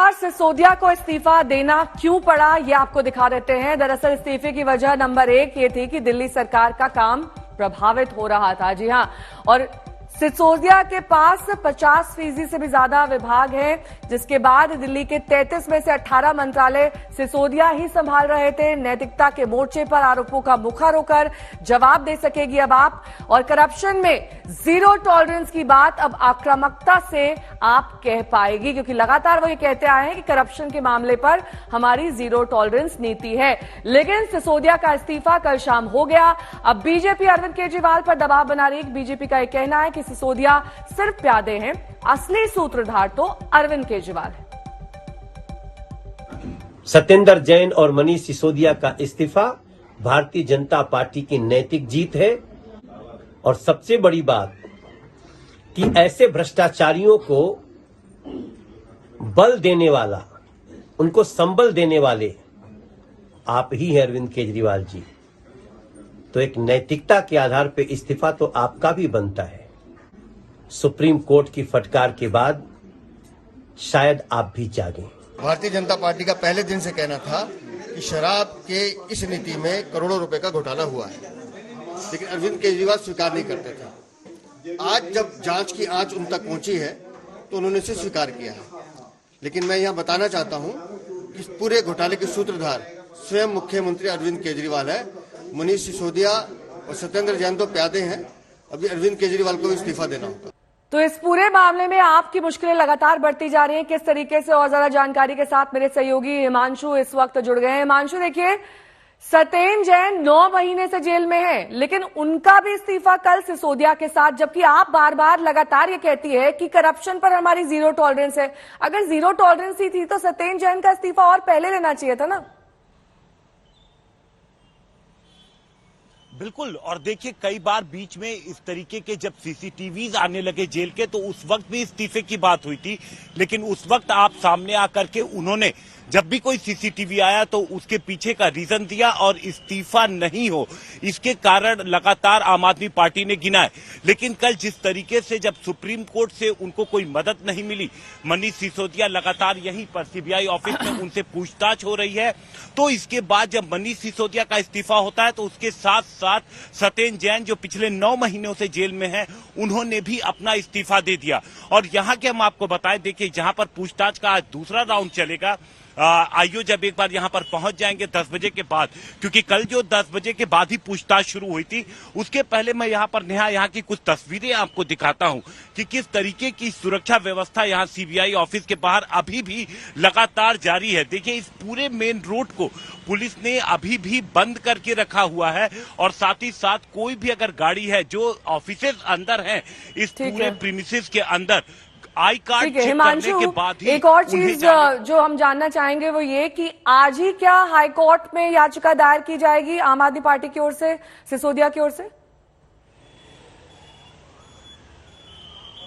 बार सिसोदिया को इस्तीफा देना क्यों पड़ा, ये आपको दिखा देते हैं। दरअसल इस्तीफे की वजह नंबर 1 ये थी कि दिल्ली सरकार का काम प्रभावित हो रहा था। जी हां, और सिसोदिया के पास 50% से भी ज्यादा विभाग हैं, जिसके बाद दिल्ली के 33 में से 18 मंत्रालय सिसोदिया ही संभाल रहे थे। नैतिकता के मोर्चे पर आरोपों का मुखर होकर जवाब दे सकेगी अब आप। और करप्शन में जीरो टॉलरेंस की बात अब आक्रामकता से आप कह पाएगी, क्योंकि लगातार वो ये कहते आए हैं कि करप्शन के मामले पर हमारी जीरो टॉलरेंस नीति है। लेकिन सिसोदिया का इस्तीफा कल शाम हो गया। अब बीजेपी अरविंद केजरीवाल पर दबाव बना रही है। बीजेपी का यह कहना है कि सिसोदिया सिर्फ प्यादे हैं, असली सूत्रधार तो अरविंद केजरीवाल है। सत्येंद्र जैन और मनीष सिसोदिया का इस्तीफा भारतीय जनता पार्टी की नैतिक जीत है। और सबसे बड़ी बात कि ऐसे भ्रष्टाचारियों को बल देने वाला, उनको संबल देने वाले आप ही हैं अरविंद केजरीवाल जी। तो एक नैतिकता के आधार पर इस्तीफा तो आपका भी बनता है। सुप्रीम कोर्ट की फटकार के बाद शायद आप भी जागें। भारतीय जनता पार्टी का पहले दिन से कहना था कि शराब के इस नीति में करोड़ों रुपए का घोटाला हुआ है, लेकिन अरविंद केजरीवाल स्वीकार नहीं करते थे। आज जब जांच की आंच उन तक पहुंची है तो उन्होंने इसे स्वीकार किया है। लेकिन मैं यहां बताना चाहता हूं कि इस पूरे घोटाले के सूत्रधार स्वयं मुख्यमंत्री अरविंद केजरीवाल है। मनीष सिसोदिया और सत्येंद्र जैन तो प्यादे हैं, अभी अरविंद केजरीवाल को इस्तीफा देना होगा। तो इस पूरे मामले में आपकी मुश्किलें लगातार बढ़ती जा रही हैं, किस तरीके से, और ज्यादा जानकारी के साथ मेरे सहयोगी हिमांशु इस वक्त जुड़ गए हैं। हिमांशु, देखिए, सत्येंद्र जैन 9 महीने से जेल में है, लेकिन उनका भी इस्तीफा कल सिसोदिया के साथ, जबकि आप बार बार लगातार ये कहती है कि करप्शन पर हमारी जीरो टॉलरेंस है। अगर जीरो टॉलरेंस ही थी तो सत्येंद्र जैन का इस्तीफा और पहले लेना चाहिए था ना। बिल्कुल, और देखिए कई बार बीच में इस तरीके के जब सीसीटीवीज आने लगे जेल के, तो उस वक्त भी इस्तीफे की बात हुई थी। लेकिन उस वक्त आप सामने आकर के उन्होंने जब भी कोई सीसीटीवी आया तो उसके पीछे का रीजन दिया और इस्तीफा नहीं हो, इसके कारण लगातार आम आदमी पार्टी ने गिनाए। लेकिन कल जिस तरीके से जब सुप्रीम कोर्ट से उनको कोई मदद नहीं मिली, मनीष सिसोदिया लगातार यहीं पर सीबीआई ऑफिस में उनसे पूछताछ हो रही है, तो इसके बाद जब मनीष सिसोदिया का इस्तीफा होता है तो उसके साथ साथ सत्येंद्र जैन जो पिछले 9 महीनों से जेल में हैं, उन्होंने भी अपना इस्तीफा दे दिया। और यहाँ के हम आपको बताएं, देखिए जहां पर पूछताछ का आज दूसरा राउंड चलेगा, आइयो जब एक बार यहां पर पहुंच जाएंगे 10 बजे के बाद, क्योंकि कल जो 10 बजे के बाद ही पूछताछ शुरू हुई थी, उसके पहले मैं यहां पर नेहा यहां की कुछ तस्वीरें आपको दिखाता हूं कि किस तरीके की सुरक्षा व्यवस्था यहां सीबीआई ऑफिस के बाहर अभी भी लगातार जारी है। देखिए, इस पूरे मेन रोड को पुलिस ने अभी भी बंद करके रखा हुआ है, और साथ ही साथ कोई भी अगर गाड़ी है जो ऑफिसेज अंदर है इस पूरे प्रीमिसेस के अंदर, आई कार्ड चेक करने के बाद ही। एक और चीज जो हम जानना चाहेंगे वो ये कि आज ही क्या हाईकोर्ट में याचिका दायर की जाएगी आम आदमी पार्टी की ओर से, सिसोदिया की ओर से?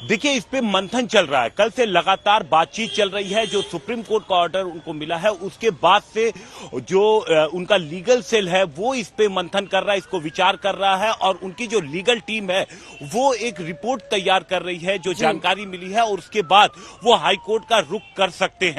देखिए, इस पे मंथन चल रहा है, कल से लगातार बातचीत चल रही है। जो सुप्रीम कोर्ट का ऑर्डर उनको मिला है उसके बाद से जो उनका लीगल सेल है वो इस पे मंथन कर रहा है, इसको विचार कर रहा है, और उनकी जो लीगल टीम है वो एक रिपोर्ट तैयार कर रही है जो जानकारी मिली है, और उसके बाद वो हाईकोर्ट का रुख कर सकते हैं।